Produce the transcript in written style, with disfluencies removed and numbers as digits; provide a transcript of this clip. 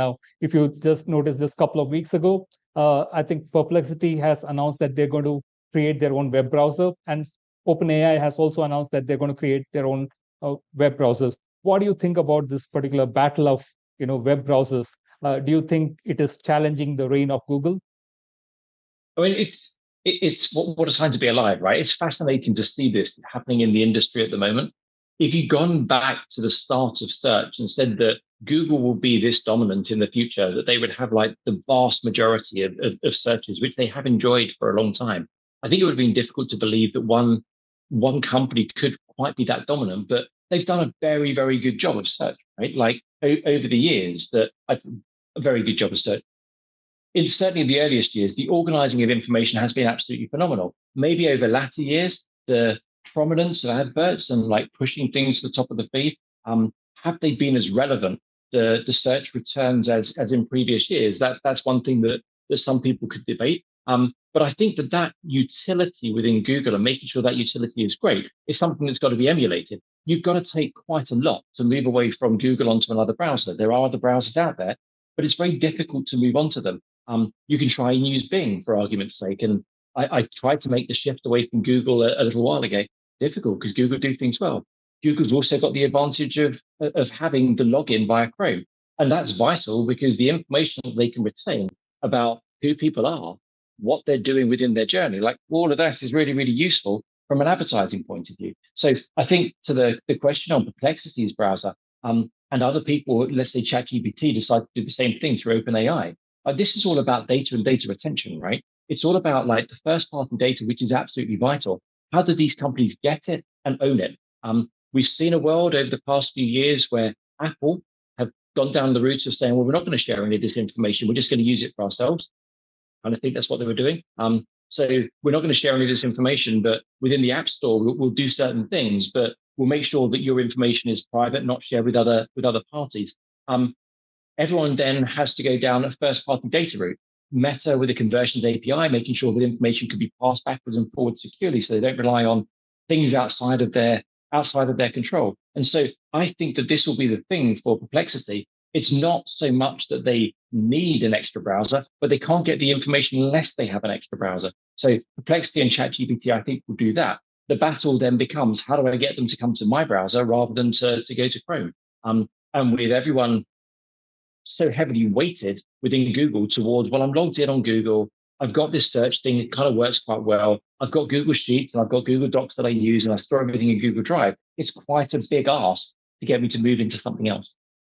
Now, if you just noticed just a couple of weeks ago, I think Perplexity has announced that they're going to create their own web browser, and OpenAI has also announced that they're going to create their own web browsers. What do you think about this particular battle of web browsers? Do you think it is challenging the reign of Google? I mean, it's what a time to be alive, right? It's fascinating to see this happening in the industry at the moment. If you'd gone back to the start of search and said that Google will be this dominant in the future, that they would have like the vast majority of searches, which they have enjoyed for a long time, I think it would have been difficult to believe that one company could quite be that dominant. But they've done a very, very good job of search, right? Like over the years, a very good job of search. Certainly in the earliest years, the organizing of information has been absolutely phenomenal. Maybe over latter years, the prominence of adverts and like pushing things to the top of the feed, have they been as relevant, the search returns as in previous years? That's one thing that some people could debate. But I think that utility within Google and making sure that utility is great is something that's got to be emulated. You've got to take quite a lot to move away from Google onto another browser. There are other browsers out there, but it's very difficult to move on to them. You can try and use Bing for argument's sake. And I tried to make the shift away from Google a little while ago. Difficult because Google do things well. Google's also got the advantage of having the login via Chrome. And that's vital because the information that they can retain about who people are, what they're doing within their journey, like all of that is really, really useful from an advertising point of view. So I think to the question on Perplexity's browser, and other people, let's say ChatGPT, decide to do the same thing through OpenAI. This is all about data and data retention, right? It's all about like the first party data, which is absolutely vital. How do these companies get it and own it? We've seen a world over the past few years where Apple have gone down the route of saying, well, we're not going to share any of this information. We're just going to use it for ourselves. And I think that's what they were doing. So we're not going to share any of this information, but within the App Store, we'll do certain things, but we'll make sure that your information is private, not shared with other parties. Everyone then has to go down a first party data route. Meta with a conversions API, making sure that information can be passed backwards and forwards securely so they don't rely on things outside of their control. And so I think that this will be the thing for Perplexity. It's not so much that they need an extra browser, but they can't get the information unless they have an extra browser. So Perplexity and ChatGPT, I think, will do that. The battle then becomes, how do I get them to come to my browser rather than to go to Chrome? And with everyone so heavily weighted within Google towards, well, I'm logged in on Google. I've got this search thing. It kind of works quite well. I've got Google Sheets and I've got Google Docs that I use and I store everything in Google Drive. It's quite a big ask to get me to move into something else.